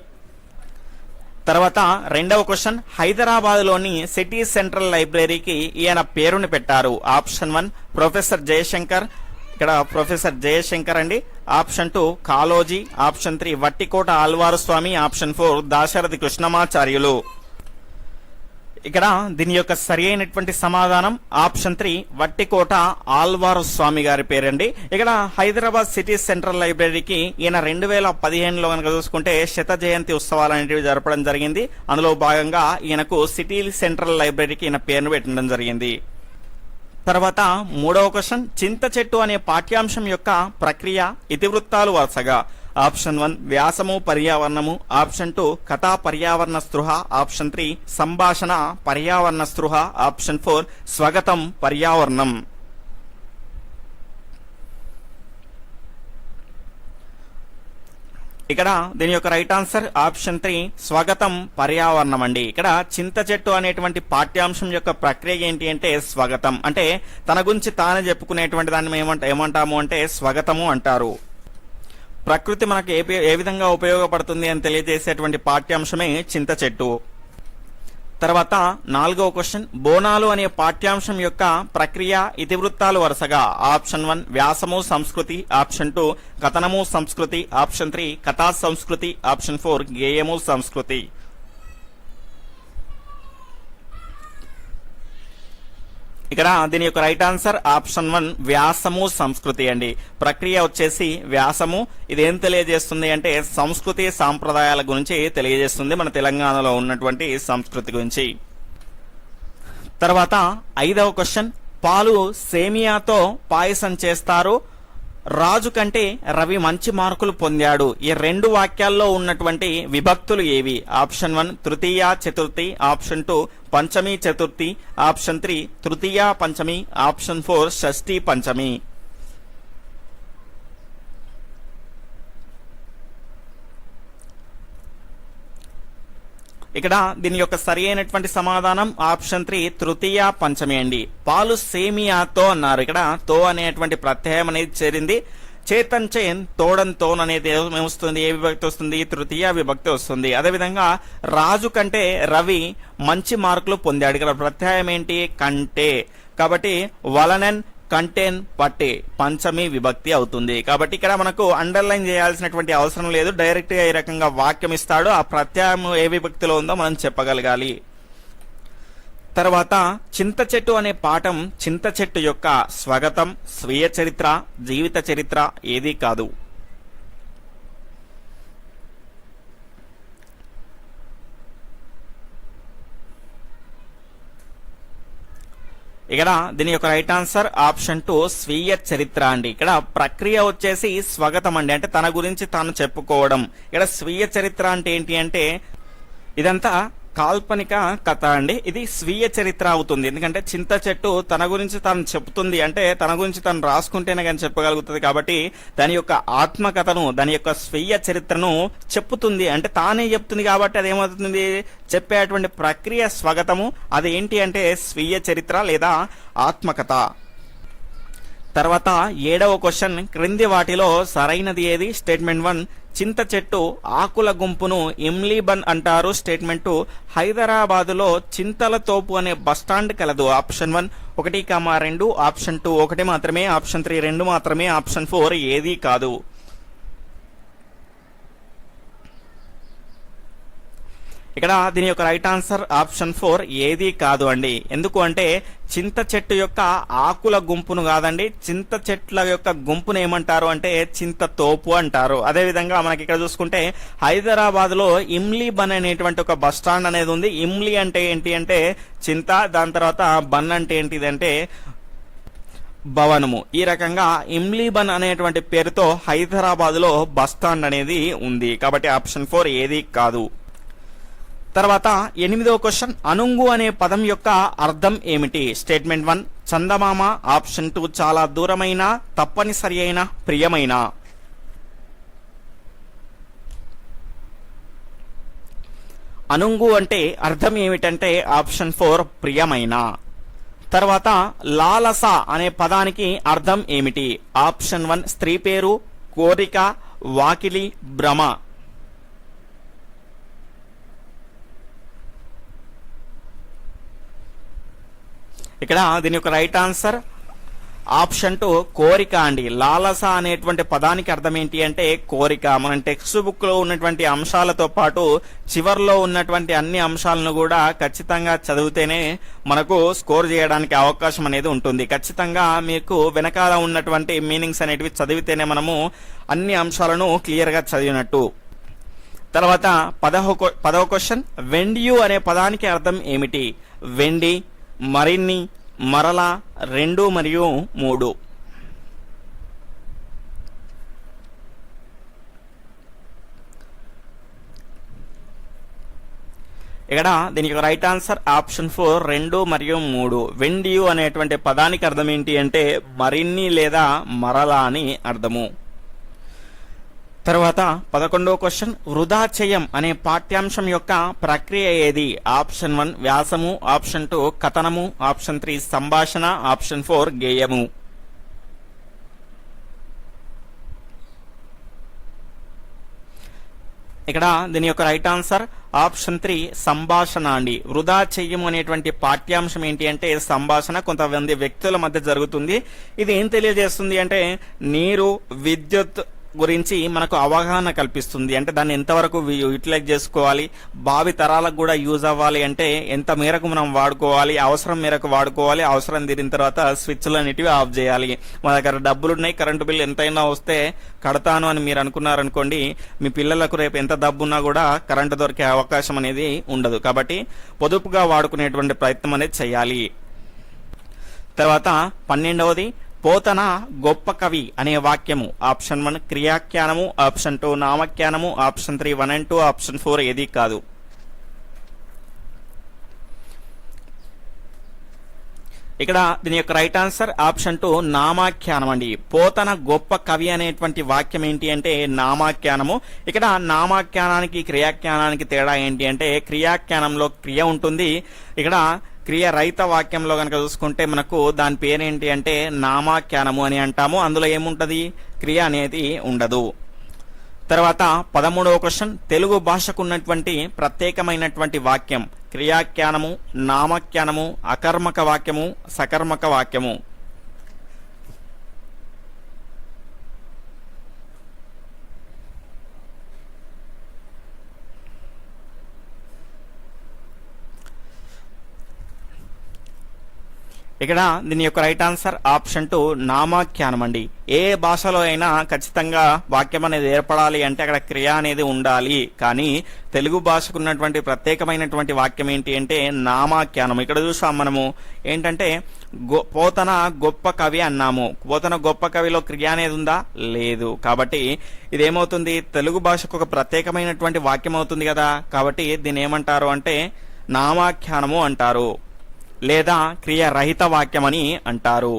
తర్వాత 2వ క్వశ్చన్, హైదరాబాద్లోని సిటీ సెంట్రల్ లైబ్రరీకి ఈయన పేరుని పెట్టారు. ఆప్షన్ 1 ప్రొఫెసర్ జయశంకర్, ఇక్కడ ప్రొఫెసర్ జయశంకర్ అండి. ఆప్షన్ 2 కాలోజీ, ఆప్షన్ 3 వట్టికోట ఆల్వారు స్వామి, ఆప్షన్ 4 దాశరథి కృష్ణమాచార్యులు. ఇక్కడ దీని యొక్క సరి అయినటువంటి సమాధానం ఆప్షన్ 3 వట్టికోట ఆల్వారు స్వామి గారి పేరండి. ఇక్కడ హైదరాబాద్ సిటీ సెంట్రల్ లైబ్రరీకి ఈయన 2015లో కనుక చూసుకుంటే శత జయంతి ఉత్సవాలు అనేవి జరపడం జరిగింది. అందులో భాగంగా ఈయనకు సిటీ సెంట్రల్ లైబ్రరీకి ఈయన పేరును పెట్టడం జరిగింది. తర్వాత 3వ క్వశ్చన్, చింత చెట్టు అనే పాఠ్యాంశం యొక్క ప్రక్రియ ఇతివృత్తాలు వరుసగా. ఆప్షన్ 1 వ్యాసము పర్యావరణము, ఆప్షన్ 2 కథా పర్యావరణ స్పృహ, ఆప్షన్ 3 సంభాషణ పర్యావరణ స్పృహ, ఆప్షన్ 4 స్వగతం పర్యావరణం. ఇక్కడ దీని యొక్క రైట్ ఆన్సర్ ఆప్షన్ 3 స్వగతం పర్యావరణం అండి. ఇక్కడ చింత చెట్టు అనేటువంటి పాఠ్యాంశం యొక్క ప్రక్రియ ఏంటి అంటే స్వగతం, అంటే తన గురించి తానే చెప్పుకునేటువంటి దాన్ని ఏమంటాము అంటే స్వగతము అంటారు. ప్రకృతి మనకు ఏ విధంగా ఉపయోగపడుతుంది అని తెలియజేసేటువంటి పాఠ్యాంశమే చింత చెట్టు. తర్వాత 4వ క్వశ్చన్, బోనాలు అనే పాఠ్యాంశం యొక్క ప్రక్రియ ఇతివృత్తాలు వరుసగా. ఆప్షన్ 1 వ్యాసము సంస్కృతి, ఆప్షన్ 2 కథనము సంస్కృతి, ఆప్షన్ 3 కథా సంస్కృతి, ఆప్షన్ 4 గేయము సంస్కృతి. ఇక్కడ దీని యొక్క రైట్ ఆన్సర్ ఆప్షన్ 1 వ్యాసము సంస్కృతి అండి. ప్రక్రియ వచ్చేసి వ్యాసము. ఇది ఏం తెలియజేస్తుంది అంటే సంస్కృతి సాంప్రదాయాల గురించి తెలియజేస్తుంది, మన తెలంగాణలో ఉన్నటువంటి సంస్కృతి గురించి. తర్వాత 5వ క్వశ్చన్, పాలు సేమియాతో పాయసం చేస్తారు, రాజు కంటే రవి మంచి మార్కులు పొందాడు. ఈ 2 వాక్యాల్లో ఉన్నటువంటి విభక్తులు ఏవి? ఆప్షన్ 1 తృతీయ చతుర్థి, ఆప్షన్ 2 పంచమి చతుర్థి, ఆప్షన్ 3 తృతీయ పంచమి, ఆప్షన్ 4 షష్ఠి పంచమి. ఇక్కడ దీని యొక్క సరి అయినటువంటి సమాధానం ఆప్షన్ 3 తృతీయ పంచమి అండి. పాలు సేమియాతో అన్నారు. ఇక్కడ తో అనేటువంటి ప్రత్యయం అనేది చేరింది. చేతన్ చేన్ తోడన్ తోన్ అనేది ఏమొస్తుంది? ఏ విభక్తి వస్తుంది? తృతీయ విభక్తి వస్తుంది. అదేవిధంగా రాజు కంటే రవి మంచి మార్కులు పొందాడు. ఇక్కడ ప్రత్యయం ఏంటి? కంటే. కాబట్టి వలనన్ కంటెన్ పట్టే పంచమి విభక్తి అవుతుంది. కాబట్టి ఇక్కడ మనకు అండర్లైన్ చేయాల్సినటువంటి అవసరం లేదు, డైరెక్ట్ గా ఈ రకంగా వాక్యం ఇస్తాడు, ఆ ప్రత్యయం ఏ విభక్తిలో ఉందో మనం చెప్పగలగాలి. తర్వాత చింత చెట్టు అనే పాఠం చింత చెట్టు యొక్క స్వాగతం, స్వీయ చరిత్ర, జీవిత చరిత్ర ఏదీ కాదు. ఇక్కడ దీని యొక్క రైట్ ఆన్సర్ ఆప్షన్ 2 స్వీయ చరిత్ర అండి. ఇక్కడ ప్రక్రియ వచ్చేసి స్వాగతం అండి, అంటే తన గురించి తాను చెప్పుకోవడం. ఇక్కడ స్వీయ చరిత్ర అంటే ఏంటి అంటే ఇదంతా కాల్పనిక కథ అండి, ఇది స్వీయ చరిత్ర అవుతుంది. ఎందుకంటే చింత చెట్టు తన గురించి తాను చెప్తుంది, అంటే తన గురించి తను రాసుకుంటేనే కానీ చెప్పగలుగుతుంది. కాబట్టి దాని యొక్క ఆత్మకథను, దాని యొక్క స్వీయ చరిత్రను చెప్పుతుంది, అంటే తానే చెప్తుంది. కాబట్టి అదేమవుతుంది? చెప్పేటువంటి ప్రక్రియ స్వాగతము. అది ఏంటి అంటే స్వీయ చరిత్ర లేదా ఆత్మకథ. తర్వాత 7వ క్వశ్చన్, క్రింది వాటిలో సరైనది ఏది? స్టేట్మెంట్ 1 చింత చెట్టు ఆకుల గుంపును ఇమ్లీబన్ అంటారు. స్టేట్మెంట్ 2 హైదరాబాదులో చింతల తోపు అనే బస్టాండ్ కలదు. ఆప్షన్ 1 1, 2, ఆప్షన్ 2 1 మాత్రమే, ఆప్షన్ 3 2 మాత్రమే, ఆప్షన్ 4 ఏదీ కాదు. ఇక్కడ దీని యొక్క రైట్ ఆన్సర్ ఆప్షన్ 4 ఏదీ కాదు అండి. ఎందుకు అంటే చింత చెట్టు యొక్క ఆకుల గుంపును కాదండి, చింత చెట్ల యొక్క గుంపును ఏమంటారు అంటే చింత తోపు అంటారు. అదేవిధంగా మనకి ఇక్కడ చూసుకుంటే హైదరాబాద్ లో ఇమ్లీ బన్ అనేటువంటి ఒక బస్ స్టాండ్ అనేది ఉంది. ఇమ్లీ అంటే ఏంటి అంటే చింత, దాని తర్వాత బన్ అంటే ఏంటిది అంటే భవనము. ఈ రకంగా ఇమ్లీబన్ అనేటువంటి పేరుతో హైదరాబాద్ లో బస్ స్టాండ్ అనేది ఉంది. కాబట్టి ఆప్షన్ 4 ఏదీ కాదు. తర్వాత 8వ క్వశ్చన్, అనుంగు అనే పదం యొక్క అర్థం ఏమిటి? స్టేట్మెంట్ 1 చందమామ, ఆప్షన్ 2 చాలా దూరమైన, తప్పనిసరి అయిన, ప్రియమైన. అనుంగు అంటే అర్థం ఏమిటంటే ఆప్షన్ 4 ప్రియమైన. తర్వాత లాలస అనే పదానికి అర్థం ఏమిటి? ఆప్షన్ 1 స్త్రీ పేరు, కోరిక, వాకిలి, భ్రమ. ఇక్కడ దీని యొక్క రైట్ ఆన్సర్ ఆప్షన్ 2 కోరిక అండి. లాలస అనేటువంటి పదానికి అర్థం ఏంటి అంటే కోరిక. మనం టెక్స్ట్ బుక్ లో ఉన్నటువంటి అంశాలతో పాటు చివర్లో ఉన్నటువంటి అన్ని అంశాలను కూడా ఖచ్చితంగా చదివితేనే మనకు స్కోర్ చేయడానికి అవకాశం అనేది ఉంటుంది. ఖచ్చితంగా మీకు వెనకాల ఉన్నటువంటి మీనింగ్స్ అనేటివి చదివితేనే మనము అన్ని అంశాలను క్లియర్ గా చదివినట్టు. తర్వాత 10వ క్వశ్చన్, వెండియు అనే పదానికి అర్థం ఏమిటి? వెండి, మరిన్ని, మరలా, 2 మరియు 3. ఇక్కడ దీనికి రైట్ ఆన్సర్ ఆప్షన్ 4 2 మరియు 3. వెండియు అనేటువంటి పదానికి అర్థం ఏంటి అంటే మరిన్ని లేదా మరలా అని అర్థము. తర్వాత 11వ క్వశ్చన్, వృధాచయం అనే పాఠ్యాంశం యొక్క ప్రక్రియ ఏది? ఆప్షన్ 1 వ్యాసము, ఆప్షన్ 2 కథనము, ఆప్షన్ 3 సంభాషణ, ఆప్షన్ 4 గేయము. ఇక్కడ దీని యొక్క రైట్ ఆన్సర్ ఆప్షన్ 3 సంభాషణ అండి. వృధా చెయ్యము అనేటువంటి పాఠ్యాంశం ఏంటి అంటే సంభాషణ, కొంతమంది వ్యక్తుల మధ్య జరుగుతుంది. ఇది ఏం తెలియజేస్తుంది అంటే నీరు, విద్యుత్, గురించి మనకు అవగాహన కల్పిస్తుంది. అంటే దాన్ని ఎంతవరకు యూటిలైజ్ చేసుకోవాలి, భావి తరాలకు కూడా యూజ్ అవ్వాలి అంటే ఎంత మేరకు మనం వాడుకోవాలి, అవసరం మేరకు వాడుకోవాలి, అవసరం తీరిన తర్వాత స్విచ్లు అనేటివి ఆఫ్ చేయాలి. మా దగ్గర డబ్బులు ఉన్నాయి, కరెంటు బిల్ ఎంతైనా వస్తే కడతాను అని మీరు అనుకున్నారనుకోండి, మీ పిల్లలకు రేపు ఎంత డబ్బు ఉన్నా కూడా కరెంటు దొరికే అవకాశం అనేది ఉండదు. కాబట్టి పొదుపుగా వాడుకునేటువంటి ప్రయత్నం అనేది చేయాలి. తర్వాత 12వది పోతన గొప్ప కవి అనే వాక్యము. ఆప్షన్ 1 క్రియాఖ్యానము, ఆప్షన్ 2 నామఖ్యానము, ఆప్షన్ 3 1 and 2, ఆప్షన్ 4 ఏది కాదు. ఇక్కడ దీని యొక్క రైట్ ఆన్సర్ ఆప్షన్ 2 నామాఖ్యానం అండి. పోతన గొప్ప కవి అనేటువంటి వాక్యం ఏంటి అంటే నామాఖ్యానము. ఇక్కడ నామాఖ్యానానికి క్రియాఖ్యానానికి తేడా ఏంటి అంటే క్రియాఖ్యానంలో క్రియ ఉంటుంది, ఇక్కడ క్రియ రహిత వాక్యంలో కనుక చూసుకుంటే మనకు దాని పేరేంటి అంటే నామాఖ్యానము అని అంటాము. అందులో ఏముంటది, క్రియ అనేది ఉండదు. తర్వాత 13వ క్వశ్చన్, తెలుగు భాషకు ఉన్నటువంటి ప్రత్యేకమైనటువంటి వాక్యం. క్రియాఖ్యానము, నామఖ్యానము, అకర్మక వాక్యము, సకర్మక వాక్యము. ఇక్కడ దీని యొక్క రైట్ ఆన్సర్ ఆప్షన్ 2 నామాఖ్యానం అండి. ఏ భాషలో అయినా ఖచ్చితంగా వాక్యం అనేది ఏర్పడాలి అంటే అక్కడ క్రియ అనేది ఉండాలి. కానీ తెలుగు భాషకు ఉన్నటువంటి ప్రత్యేకమైనటువంటి వాక్యం ఏంటి అంటే నామాఖ్యానం. ఇక్కడ చూసాం మనము ఏంటంటే పోతన గొప్ప కవి అన్నాము. పోతన గొప్ప కవిలో క్రియ అనేది ఉందా, లేదు. కాబట్టి ఇదేమవుతుంది, తెలుగు భాషకు ఒక ప్రత్యేకమైనటువంటి వాక్యం అవుతుంది కదా. కాబట్టి దీన్ని ఏమంటారు అంటే నామాఖ్యానము అంటారు, లేదా క్రియ రహిత వాక్యం అని అంటారు.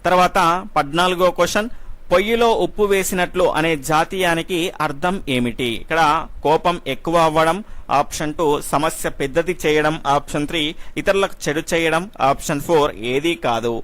తర్వాత 14వ క్వశ్చన్, పొయ్యిలో ఉప్పు వేసినట్లు అనే జాతీయానికి అర్థం ఏమిటి? ఇక్కడ కోపం ఎక్కువ అవ్వడం, ఆప్షన్ 2 సమస్య పెద్దది చేయడం, ఆప్షన్ 3 ఇతరులకు చెడు చేయడం, ఆప్షన్ 4 ఏదీ కాదు.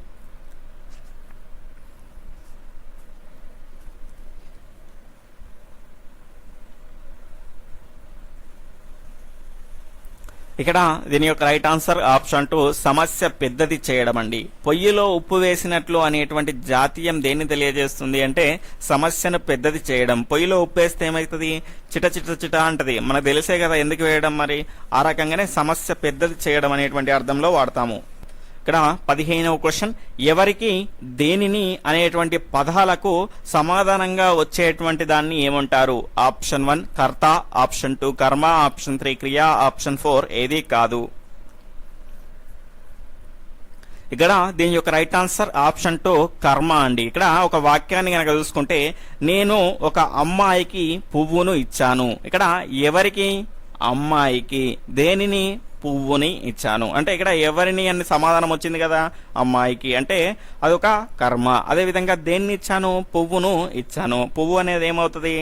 ఇక్కడ దీని యొక్క రైట్ ఆన్సర్ ఆప్షన్ 2 సమస్య పెద్దది చేయడం అండి. పొయ్యిలో ఉప్పు వేసినట్లు అనేటువంటి జాతీయం దేన్ని తెలియజేస్తుంది అంటే సమస్యను పెద్దది చేయడం. పొయ్యిలో ఉప్పు వేస్తే ఏమవుతుంది, చిట చిట చిట అంటది, మనకు తెలిసే కదా ఎందుకు వేయడం. మరి ఆ రకంగానే సమస్య పెద్దది చేయడం అనేటువంటి అర్థంలో వాడతాము. ఇక్కడ 15వ క్వశ్చన్, ఎవరికి దేనిని అనేటువంటి పదాలకు సమాధానంగా వచ్చేటువంటి దాన్ని ఏమంటారు? ఆప్షన్ 1 కర్త, ఆప్షన్ 2 కర్మ, ఆప్షన్ 3 క్రియ, ఆప్షన్ 4 ఏది కాదు. ఇక్కడ దీని యొక్క రైట్ ఆన్సర్ ఆప్షన్ 2 కర్మ అండి. ఇక్కడ ఒక వాక్యాన్ని కనుక చూసుకుంటే, నేను ఒక అమ్మాయికి పువ్వును ఇచ్చాను. ఇక్కడ ఎవరికి, అమ్మాయికి. దేనిని, పువ్వుని ఇచ్చాను. అంటే ఇక్కడ ఎవరిని అని సమాధానం వచ్చింది కదా, అమ్మాయికి. అంటే అదొక కర్మ. అదేవిధంగా దేన్ని ఇచ్చాను, పువ్వును ఇచ్చాను. పువ్వు అనేది ఏమవుతుంది,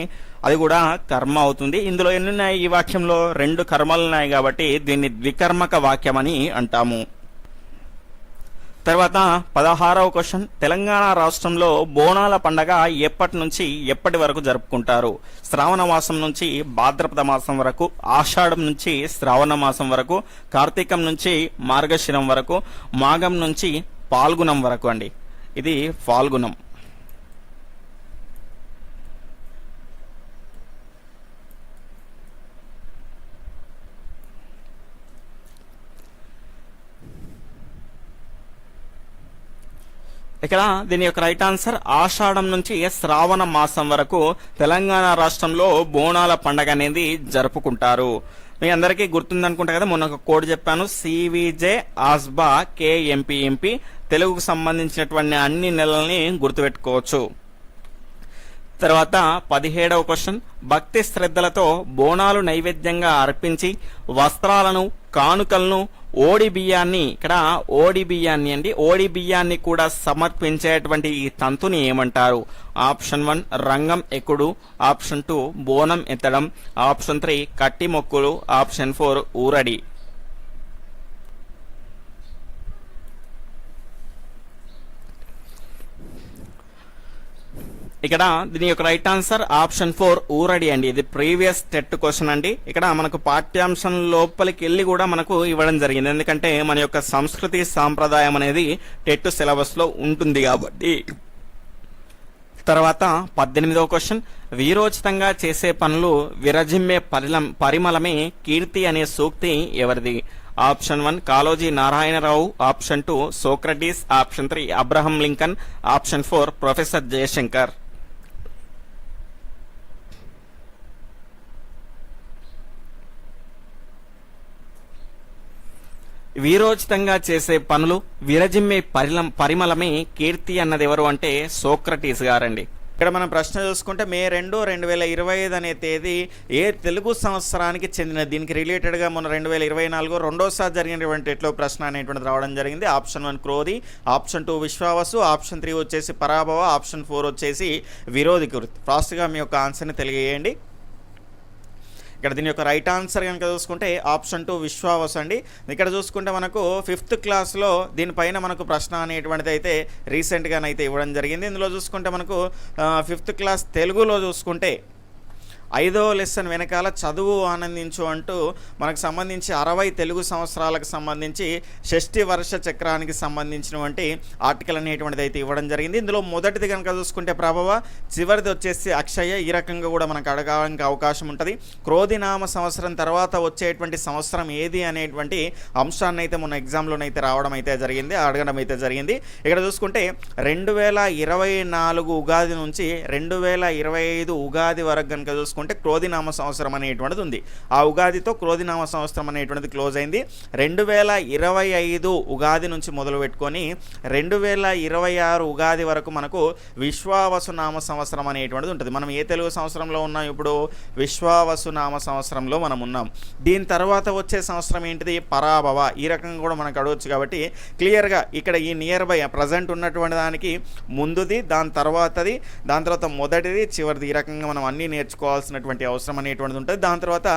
అది కూడా కర్మ అవుతుంది. ఇందులో ఎన్ని ఉన్నాయి, ఈ వాక్యంలో 2 కర్మలు ఉన్నాయి కాబట్టి దీన్ని ద్వికర్మక వాక్యం అని అంటాము. తర్వాత 16వ క్వశ్చన్, తెలంగాణ రాష్ట్రంలో బోనాల పండగ ఎప్పటి నుంచి ఎప్పటి వరకు జరుపుకుంటారు? శ్రావణ మాసం నుంచి భాద్రపద మాసం వరకు, ఆషాఢం నుంచి శ్రావణ మాసం వరకు, కార్తీకం నుంచి మార్గశిరం వరకు, మాఘం నుంచి పాల్గుణం వరకు అండి. ఇది ఫాల్గుణం. ఇక్కడ దీని యొక్క రైట్ ఆన్సర్ ఆషాఢం నుంచి శ్రావణ మాసం వరకు తెలంగాణ రాష్ట్రంలో బోనాల పండగ అనేది జరుపుకుంటారు. మీ అందరికీ గుర్తుందనుకుంటా కదా, మొన్న ఒక కోడ్ చెప్పాను, సివిజే ఆస్బా కేఎంపీఎంపీ. తెలుగుకు సంబంధించినటువంటి అన్ని నెలల్ని గుర్తుపెట్టుకోవచ్చు. తర్వాత 17వ క్వశ్చన్, భక్తి శ్రద్ధలతో బోనాలు నైవేద్యంగా అర్పించి వస్త్రాలను, కానుకలను, ఓడి బియ్యాన్ని, ఇక్కడ ఓడి బియ్యాన్ని అండి, ఓడి బియ్యాన్ని కూడా సమర్పించేటువంటి ఈ తంతుని ఏమంటారు? ఆప్షన్ 1 రంగం ఎక్కుడు, ఆప్షన్ 2 బోనం ఎత్తడం, ఆప్షన్ 3 కట్టి మొక్కులు, ఆప్షన్ 4 ఊరడి. ఇక్కడ దీని యొక్క రైట్ ఆన్సర్ ఆప్షన్ 4 ఊరడి అండి. ఇది ప్రీవియస్ టెట్ క్వశ్చన్ అండి. ఇక్కడ మనకు పాఠ్యాంశం లోపలికి వెళ్ళి కూడా మనకు ఇవ్వడం జరిగింది, ఎందుకంటే మన యొక్క సంస్కృతి సాంప్రదాయం అనేది టెట్ సిలబస్ లో ఉంటుంది కాబట్టి. తర్వాత 18వ క్వశ్చన్, వీరోచితంగా చేసే పనులు విరజిమ్మే పరిమళమే కీర్తి అనే సూక్తి ఎవరిది? Option 1 Kaloji Narayana Rao, option 2 Socrates, option 3 Abraham Lincoln, option 4 professor Jayashankar. వీరోచితంగా చేసే పనులు విరజిమ్మే పరిమళమే కీర్తి అన్నది ఎవరు అంటే సోక్రటీస్ గారండి. ఇక్కడ మనం ప్రశ్న చూసుకుంటే మే 2, 2025 అనే తేదీ ఏ తెలుగు సంవత్సరానికి చెందిన? దీనికి రిలేటెడ్గా మొన్న 2024 రెండోసారి జరిగినటువంటి ఎట్లో ప్రశ్న అనేటువంటిది రావడం జరిగింది. ఆప్షన్ 1 క్రోధి, ఆప్షన్ 2 విశ్వావసు, ఆప్షన్ 3 వచ్చేసి పరాభవ, ఆప్షన్ 4 వచ్చేసి విరోధికురు. ఫాస్ట్గా మీ యొక్క ఆన్సర్ని తెలియజేయండి. ఇక్కడ దీని యొక్క రైట్ ఆన్సర్ కనుక చూసుకుంటే ఆప్షన్ 2 విశ్వావసు అండి. ఇక్కడ చూసుకుంటే మనకు 5th క్లాస్లో దీనిపైన మనకు ప్రశ్న అనేటువంటిది అయితే రీసెంట్గానైతే ఇవ్వడం జరిగింది. ఇందులో చూసుకుంటే మనకు 5th క్లాస్ తెలుగులో చూసుకుంటే 5వ లెసన్ వెనకాల చదువు ఆనందించు అంటూ మనకు సంబంధించి 60 తెలుగు సంవత్సరాలకు సంబంధించి షష్ఠి వర్ష చక్రానికి సంబంధించినటువంటి ఆర్టికల్ అనేటువంటిది అయితే ఇవ్వడం జరిగింది. ఇందులో మొదటిది కనుక చూసుకుంటే ప్రభవ, చివరిది వచ్చేసి అక్షయ. ఈ రకంగా కూడా మనకు అడగడానికి అవకాశం ఉంటుంది. క్రోధినామ సంవత్సరం తర్వాత వచ్చేటువంటి సంవత్సరం ఏది అనేటువంటి అంశాన్ని అయితే మొన్న ఎగ్జామ్లోనైతే రావడం అయితే జరిగింది, అడగడం అయితే జరిగింది. ఇక్కడ చూసుకుంటే 2024 ఉగాది నుంచి 2025 ఉగాది వరకు కనుక చూసుకుంటే క్రోధినామ సంవత్సరం అనేటువంటిది ఉంది. ఆ ఉగాదితో క్రోధినామ సంవత్సరం అనేటువంటిది క్లోజ్ అయింది. 2025 ఉగాది నుంచి మొదలు పెట్టుకొని 2026 ఉగాది వరకు మనకు విశ్వావసునామ సంవత్సరం అనేటువంటిది ఉంటుంది. మనం ఏ తెలుగు సంవత్సరంలో ఉన్నాం? ఇప్పుడు విశ్వావసునామ సంవత్సరంలో మనం ఉన్నాం. దీని తర్వాత వచ్చే సంవత్సరం ఏంటిది? పరాభవ. ఈ రకంగా కూడా మనకు అడగవచ్చు. కాబట్టి క్లియర్గా ఇక్కడ ఈ నియర్ బై ప్రజెంట్ ఉన్నటువంటి దానికి ముందుది, దాని తర్వాతది, దాని తర్వాత మొదటిది, చివరిది. ఈ రకంగా మనం అన్నీ నేర్చుకోవాల్సినటువంటి అవసరం అనేటువంటిది ఉంటుంది. దాని తర్వాత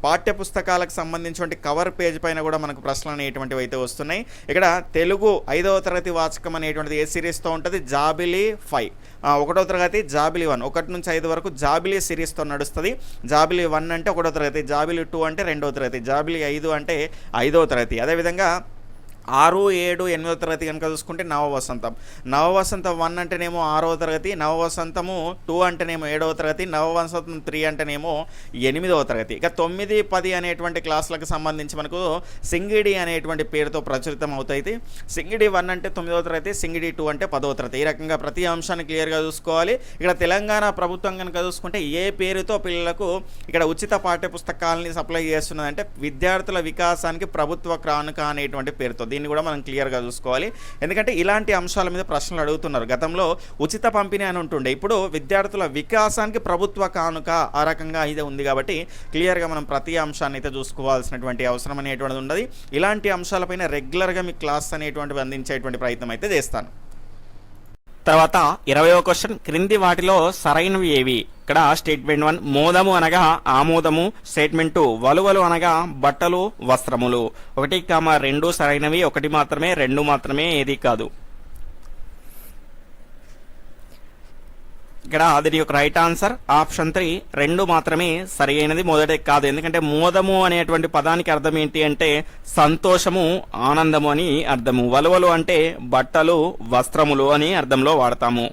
పాఠ్య పుస్తకాలకు సంబంధించిన కవర్ పేజ్ పైన కూడా మనకు ప్రశ్నలు అనేటువంటివి అయితే వస్తున్నాయి. ఇక్కడ తెలుగు 5వ తరగతి వాచకం అనేటువంటిది ఏ సిరీస్తో ఉంటుంది? జాబిలీ 5. 1వ తరగతి జాబిలీ 1, 1 నుంచి 5 వరకు జాబిలీ సిరీస్తో నడుస్తుంది. జాబిలీ 1 అంటే 1వ తరగతి, జాబిలీ 2 అంటే 2వ తరగతి, జాబిలీ 5 అంటే 5వ తరగతి. అదేవిధంగా 6, 7, 8వ తరగతి కనుక చూసుకుంటే నవవసంతం. నవవసంతం 1 అంటేనేమో 6వ తరగతి, నవవసంతము 2 అంటేనేమో 7వ తరగతి, నవవసంతం 3 అంటేనేమో 8వ తరగతి. ఇక 9, 10 అనేటువంటి క్లాసులకు సంబంధించి మనకు సింగిడి అనేటువంటి పేరుతో ప్రచురితం అవుతాయి. సింగిడి 1 అంటే 9వ తరగతి, సింగిడి 2 అంటే 10వ తరగతి. ఈ రకంగా ప్రతి అంశాన్ని క్లియర్గా చూసుకోవాలి. ఇక్కడ తెలంగాణ ప్రభుత్వం కనుక చూసుకుంటే ఏ పేరుతో పిల్లలకు ఇక్కడ ఉచిత పాఠ్య పుస్తకాలని సప్లై చేస్తున్నదంటే విద్యార్థుల వికాసానికి ప్రభుత్వ కానుక అనేటువంటి పేరుతో. దీన్ని కూడా మనం క్లియర్గా చూసుకోవాలి. ఎందుకంటే ఇలాంటి అంశాల మీద ప్రశ్నలు అడుగుతున్నారు. గతంలో ఉచిత పంపిణీ అని ఉంటుండే, ఇప్పుడు విద్యార్థుల వికాసానికి ప్రభుత్వ కానుక ఆ రకంగా అయితే ఉంది. కాబట్టి క్లియర్గా మనం ప్రతి అంశాన్ని అయితే చూసుకోవాల్సినటువంటి అవసరం అనేటువంటిది ఉన్నది. ఇలాంటి అంశాలపైన రెగ్యులర్గా మీ క్లాస్ అనేటువంటివి అందించేటువంటి ప్రయత్నం అయితే చేస్తాను. తర్వాత 20వ క్వశ్చన్, క్రింది వాటిలో సరైనవి ఏవి? ఇక్కడ స్టేట్మెంట్ 1 మోదము అనగా ఆమోదము, స్టేట్మెంట్ 2 వలువలు అనగా బట్టలు, వస్త్రములు. 1, 2 సరైనవి, 1 మాత్రమే, 2 మాత్రమే ఏది కాదు. ఇక్కడ దీని యొక్క రైట్ ఆన్సర్ ఆప్షన్ 3 2 మాత్రమే సరి అయినది, మొదటి కాదు. ఎందుకంటే మోదము అనేటువంటి పదానికి అర్థం ఏంటి అంటే సంతోషము, ఆనందము అని అర్థము. వలువలు అంటే బట్టలు, వస్త్రములు అని అర్థంలో వాడతాము.